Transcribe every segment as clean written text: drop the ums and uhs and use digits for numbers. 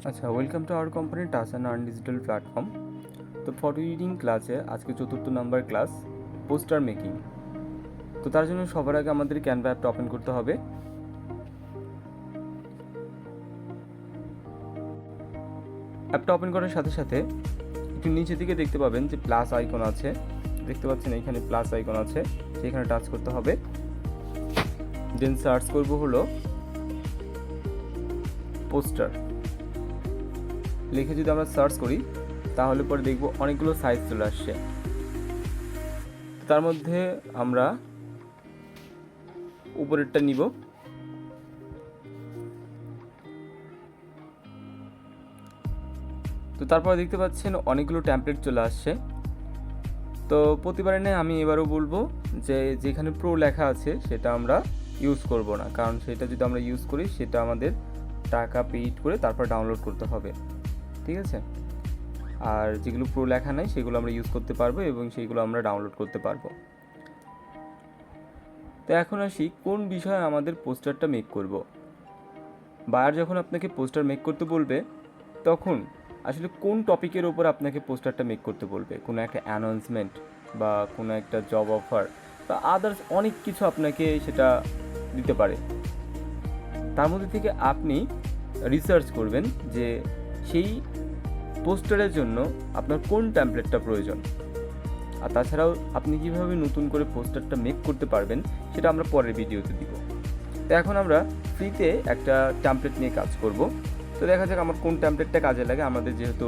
আচ্ছা, welcome to our company touch and earn digital platform. তো photo editing ক্লাসে আজকে 4th number class poster making. তো তার জন্য সবার আগে আমাদের ক্যানভা অ্যাপটা ওপেন করতে হবে। অ্যাপটা ওপেন করার সাথে সাথে একটু নিচের দিকে দেখতে পাবেন যে প্লাস আইকন আছে, দেখতে পাচ্ছেন এইখানে প্লাস আইকন আছে, সেখানে টাচ করতে হবে। দেন সার্চ করব হলো পোস্টার লিখে যদি আমরা সার্চ করি তাহলে পরে দেখব অনেকগুলো সাইজ চলে আসছে। তার মধ্যে আমরা উপরেরটা নিব। তো তারপর দেখতে পাচ্ছেন অনেকগুলো টেমপ্লেট চলে আসছে। তো প্রতিবারে নেই আমি এবারও বলবো যে যেখানে প্রো লেখা আছে সেটা আমরা ইউজ করব না, কারণ সেটা যদি আমরা ইউজ করি সেটা আমাদের টাকা পেইড করে তারপর ডাউনলোড করতে হবে, ঠিক আছে? আর যেগুলো প্রো লেখা নাই সেগুলো আমরা ইউজ করতে পারবো এবং সেইগুলো আমরা ডাউনলোড করতে পারবো। তো এখন আসি কোন বিষয়ে আমাদের পোস্টারটা মেক করব। বায়ার যখন আপনাকে পোস্টার মেক করতে বলবে তখন আসলে কোন টপিকের ওপর আপনাকে পোস্টারটা মেক করতে বলবে, কোনো একটা অ্যানাউন্সমেন্ট বা কোনো একটা জব অফার বা আদার্স অনেক কিছু আপনাকে সেটা দিতে পারে। তার মধ্যে থেকে আপনি রিসার্চ করবেন যে সেই পোস্টারের জন্য আপনার কোন টেমপ্লেটটা প্রয়োজন। আর তাছাড়াও আপনি কীভাবে নতুন করে পোস্টারটা মেক করতে পারবেন সেটা আমরা পরের ভিডিওতে দিব। তো এখন আমরা ফ্রিতে একটা টেমপ্লেট নিয়ে কাজ করব। তো দেখা যাক আমার কোন টেমপ্লেটটা কাজে লাগে। আমাদের যেহেতু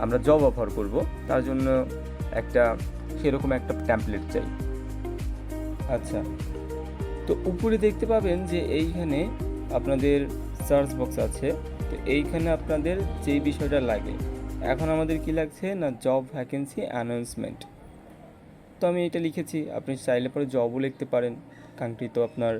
আমরা জব অফার করব তার জন্য সেরকম একটা টেমপ্লেট চাই। আচ্ছা, তো উপরে দেখতে পাবেন যে এইখানে আপনাদের সার্চ বক্স আছে। তো এইখানে আপনাদের যেই বিষয়টা লাগে, এখন আমাদের কি লাগছে না জব ভ্যাকেন্সি অ্যানাউন্সমেন্ট। তো আমি এটা লিখেছি, আপনি চাইলে পরে জবও লিখতে পারেন। কাঙ্ক্ষিত আপনার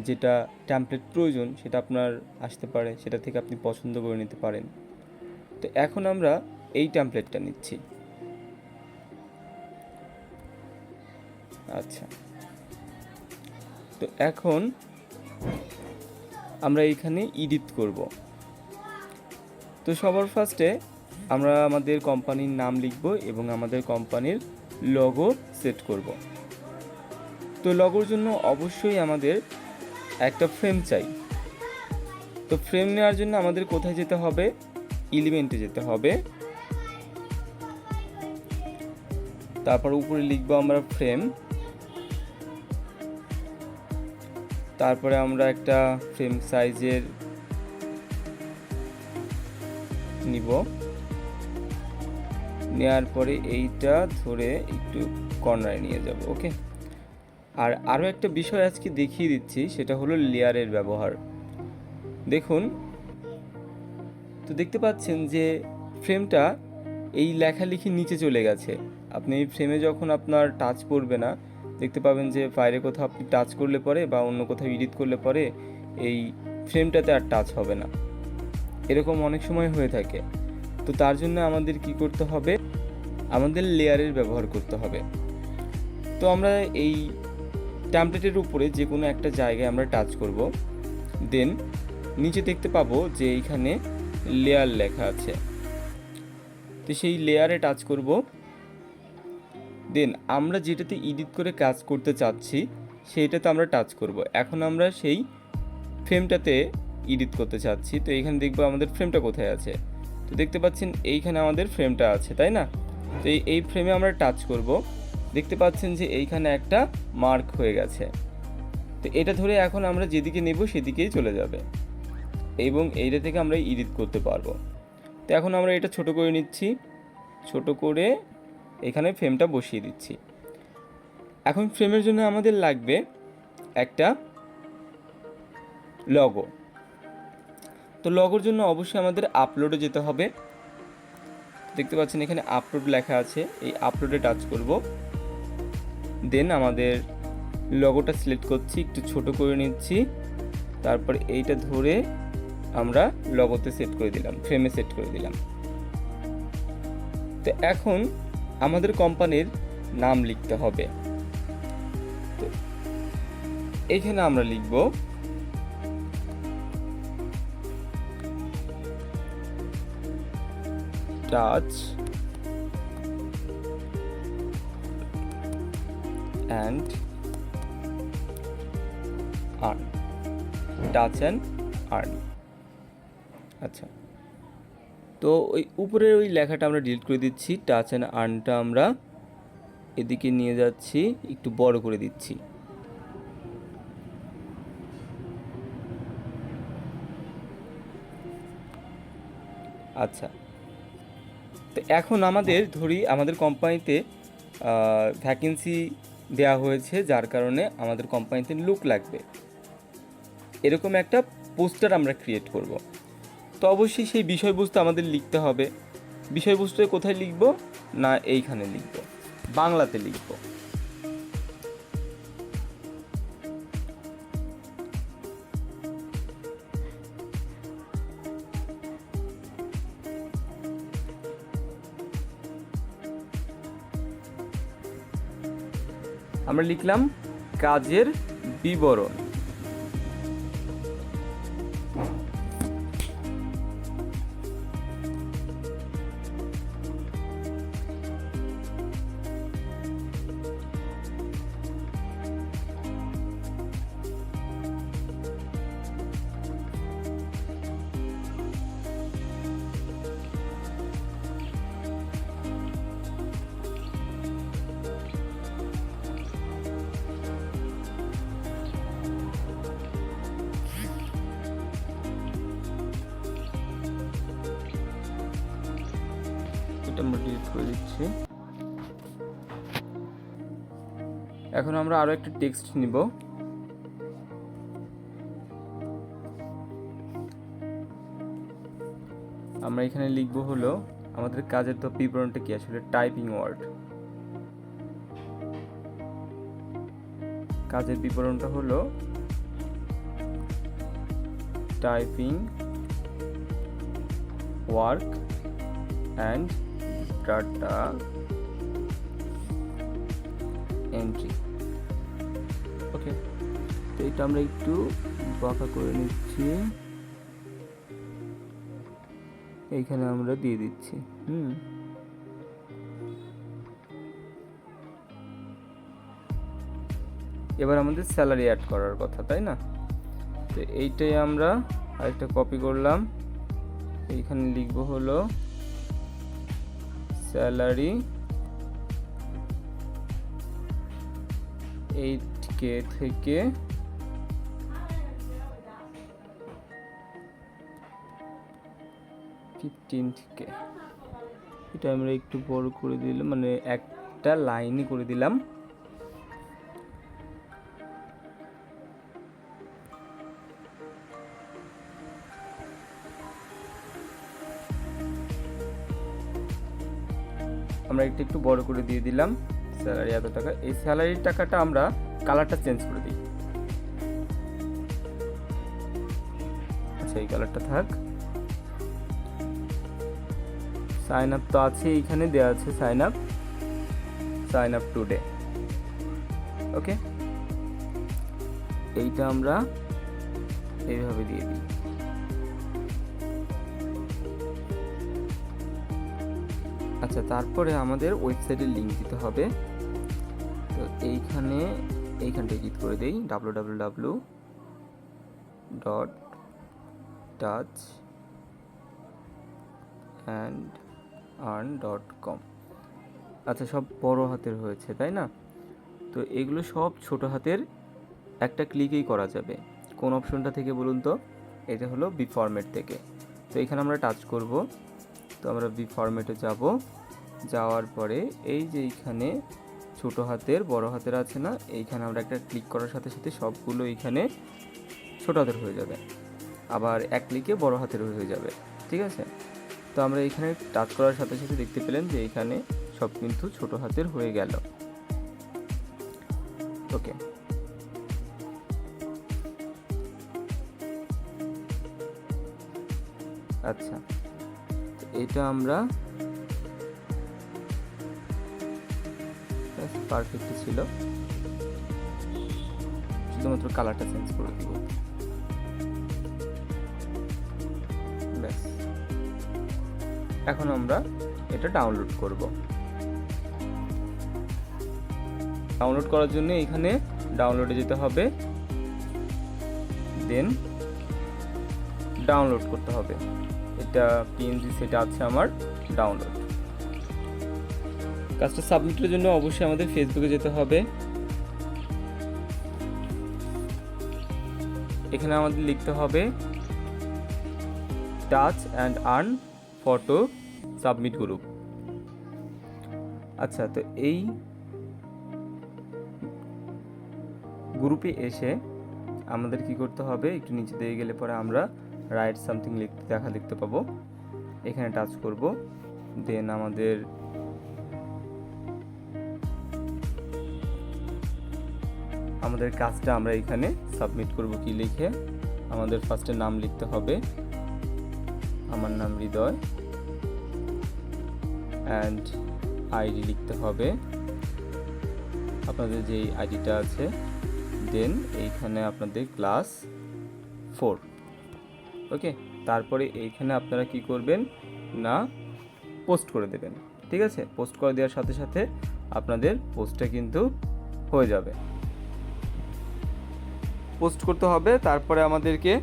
যেটা টেমপ্লেট প্রয়োজন সেটা আপনার আসতে পারে, সেটা থেকে আপনি পছন্দ করে নিতে পারেন। তো এখন আমরা এই টেমপ্লেটটা নিচ্ছি। আচ্ছা, তো এখন আমরা এইখানে এডিট করব। তো সবার ফার্স্টে আমরা আমাদের কোম্পানির নাম লিখব এবং আমাদের কোম্পানির লোগো সেট করব। তো লোগোর জন্য অবশ্যই আমাদের একটা ফ্রেম চাই। তো ফ্রেম নেওয়ার জন্য আমাদের কোথায় যেতে হবে? এলিমেন্টে যেতে হবে। তারপর উপরে লিখব আমরা ফ্রেম। তারপরে আমরা একটা ফ্রেম সাইজের নিব, নেওয়ার পরে এইটা ধরে একটু কর্নারে নিয়ে যাব। ওকে, আর আরও একটা বিষয় আজকে দেখিয়ে দিচ্ছি, সেটা হলো লেয়ারের ব্যবহার। দেখুন, তো দেখতে পাচ্ছেন যে ফ্রেমটা এই লেখালেখি নিচে চলে গেছে। আপনি এই ফ্রেমে যখন আপনার টাচ পড়বে না, দেখতে পাবেন যে বাইরে কোথাও আপনি টাচ করলে পরে বা অন্য কোথাও এডিট করলে পরে এই ফ্রেমটাতে আর টাচ হবে না। এরকম অনেক সময় হয়ে থাকে। তো তার জন্য আমাদের কি করতে হবে? আমাদের লেয়ারের ব্যবহার করতে হবে। তো আমরা এই টেমপ্লেটের উপরে যে কোনো একটা জায়গায় আমরা টাচ করব। দেন নিচে দেখতে পাবো যে এইখানে লেয়ার লেখা আছে। তো সেই লেয়ারে টাচ করব। দেন আমরা যেটাতে এডিট করে কাজ করতে চাচ্ছি সেইটাতে আমরা টাচ করব। এখন আমরা সেই ফ্রেমটাতে এডিট করতে চাচ্ছি। তো এইখানে দেখবো আমাদের ফ্রেমটা কোথায় আছে। তো দেখতে পাচ্ছেন এইখানে আমাদের ফ্রেমটা আছে, তাই না? তো এই ফ্রেমে আমরা টাচ করব। দেখতে পাচ্ছেন যে এইখানে একটা মার্ক হয়ে গেছে। তো এটা ধরে এখন আমরা যেদিকে নেব সেদিকেই চলে যাবে এবং এইটা থেকে আমরা এডিট করতে পারবো। তো এখন আমরা এটা ছোট করে নিচ্ছি, ছোট করে এখানে ফ্রেমটা বসিয়ে দিচ্ছি। এখন ফ্রেমের জন্য আমাদের লাগবে একটা লোগো। তো লোগোর জন্য অবশ্যই আমাদের আপলোডে যেতে হবে। দেখতে পাচ্ছেন এখানে আপলোড লেখা আছে, এই আপলোডে টাচ করব। দেন আমাদের লোগোটা সিলেক্ট করছি, একটু ছোট করে নিচ্ছি, তারপর এইটা ধরে আমরা লোগোতে সেট করে দিলাম, ফ্রেমে সেট করে দিলাম। তো এখন আমাদের কোম্পানির নাম লিখতে হবে। তো এইখানে আমরা লিখব touch and earn, touch and earn. আচ্ছা, তো ওই উপরের ওই লেখাটা আমরা ডিলিট করে দিচ্ছি, টাচ অ্যান্ড আর্নটা আমরা এদিকে নিয়ে যাচ্ছি, একটু বড় করে দিচ্ছি। আচ্ছা, তো এখন আমাদের ধরি আমাদের কোম্পানিতে ভ্যাকেন্সি দেওয়া হয়েছে, যার কারণে আমাদের কোম্পানিতে লুক লাগবে, এরকম একটা পোস্টার আমরা ক্রিয়েট করব। তো অবশ্যই সেই বিষয়বস্তু আমাদের লিখতে হবে। বিষয়বস্তু কোথায় লিখব না, এইখানে লিখব, বাংলাতে লিখব। আমরা লিখলাম কাজের বিবরণ। আমরা ডিলিট করে দিচ্ছি। এখন আমরা আরো একটা টেক্সট নিব। আমরা এখানে লিখবো হলো আমাদের কাজের তো বিবরণটা কি, আসলে টাইপিং ওয়ার্ড। কাজের বিবরণটা হলো typing work and data entry. Okay, তো এটা আমরা একটু বাঁকা করে নিচ্ছি, এইখানে আমরা দিয়ে দিচ্ছি। এবার আমাদের স্যালারি অ্যাড করার কথা, তাই না? তো এইটাই আমরা আরেকটা কপি করলাম, এইখানে লিখবো হলো স্যালারি 8K থেকে 15K। এটা আমরা একটু বড় করে দিলাম, মানে একটা লাইনই করে দিলাম। আমরা এটা একটু বড় করে দিয়ে দিলাম, স্যালারি এত টাকা। এই স্যালারির টাকাটা আমরা কালারটা চেঞ্জ করে দিই। আচ্ছা, এই কালারটা থাক। সাইন আপ তো আছে, এইখানে দেওয়া আছে সাইন আপ টুডে। ওকে, এইটা আমরা এইভাবে দিয়ে দিই। আচ্ছা, তারপরে আমাদের ওয়েবসাইটের লিঙ্ক দিতে হবে। তো এইখানটা ক্লিক করে দেই, www.touchandearn.com। আচ্ছা, সব বড় হাতের হয়েছে, তাই না? তো এগুলো সব ছোট হাতের, একটা ক্লিকেই করা যাবে। কোন অপশনটা থেকে বলুন তো? এটা হলো বি ফরম্যাট থেকে। তো এখানে আমরা টাচ করব। তো আমরা বি ফরম্যাটে যাব, যাওয়ার পরে এই যে এইখানে ছোট হাতের বড় হাতের আছে না, এইখানে আমরা একটা ক্লিক করার সাথে সাথে সবগুলো এইখানে ছোট হাতের হয়ে যাবে, আবার এক ক্লিকে বড় হাতের হয়ে যাবে। ঠিক আছে? তো আমরা এখানে টাচ করার সাথে সাথে দেখতে পেলেন যে এইখানে সব কিন্তু ছোট হাতের হয়ে গেল। ওকে, আচ্ছা, এটা আমরা পারফেক্ট ছিল, শুধুমাত্র কালারটা চেঞ্জ করে দিব। ব্যাস, এখন আমরা এটা ডাউনলোড করব। ডাউনলোড করার জন্য এখানে ডাউনলোডে যেতে হবে, দেন ডাউনলোড করতে হবে। এটা পিএনজি সেটা আছে আমার ডাউনলোড। কাজটা সাবমিটের জন্য অবশ্যই আমাদের ফেসবুকে যেতে হবে। এখানে আমাদের লিখতে হবে touch and earn photo submit group. আচ্ছা, তো এই গ্রুপে এসে আমাদের কি করতে হবে, একটু নিচে দিয়ে গেলে পরে আমরা রাইট সামথিং দেখতে পাবো। এখানে টাচ করব, দেন আমাদের কাজটা আমরা এখানে সাবমিট করব। কি লিখে, আমাদের ফার্স্টে নাম লিখতে হবে, আমার নাম হৃদয়, অ্যান্ড আইডি লিখতে হবে আপনাদের যেই আইডিটা আছে, দেন এইখানে আপনাদের ক্লাস 4। ওকে, তারপরে এইখানে আপনারা কি করবেন না, পোস্ট করে দেবেন। ঠিক আছে, পোস্ট করে দেওয়ার সাথে সাথে আপনাদের পোস্টটা কিন্তু হয়ে যাবে। পোস্ট করতে হবে, তারপরে আমাদেরকে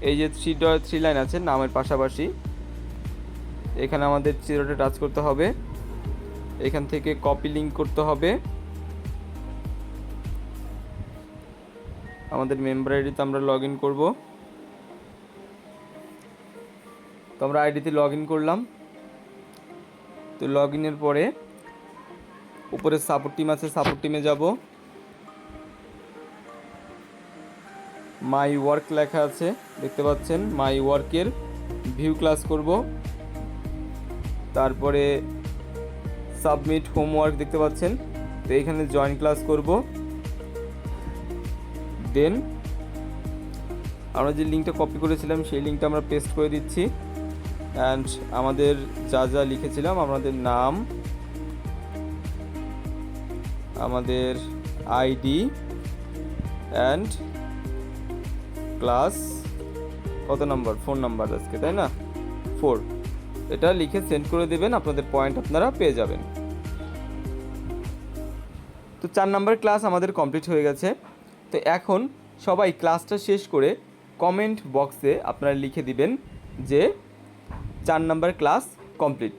এই যে 3 লাইন আছে নামের পাশাপাশি, এখানে আমাদের 0টা টাচ করতে হবে। এখান থেকে কপি লিঙ্ক করতে হবে। আমাদের মেম্বার আইডিতে আমরা লগ ইন করবো। তো আমরা আইডিতে লগ ইন করলাম। তো লগ ইনের পরে উপরে সাপোর্ট টিম আছে, সাপোর্ট টিমে যাব। মাই ওয়ার্ক লেখা আছে, দেখতে পাচ্ছেন। মাই ওয়ার্কের ভিউ ক্লাস করব। তারপরে সাবমিট হোমওয়ার্ক দেখতে পাচ্ছেন, তো এখানে জয়েন ক্লাস করব। দেন আমরা যে লিঙ্কটা কপি করেছিলাম সেই লিঙ্কটা আমরা পেস্ট করে দিচ্ছি। অ্যান্ড আমাদের যা যা লিখেছিলাম, আমাদের নাম, আমাদের আইডি অ্যান্ড ক্লাস কত নাম্বার, 4 নাম্বার আজকে, তাই না, 4, এটা লিখে সেন্ড করে দেবেন। আপনাদের পয়েন্ট আপনারা পেয়ে যাবেন। তো 4 নাম্বার ক্লাস আমাদের কমপ্লিট হয়ে গেছে। তো এখন সবাই ক্লাসটা শেষ করে কমেন্ট বক্সে আপনারা লিখে দিবেন যে 4 নাম্বার ক্লাস কমপ্লিট।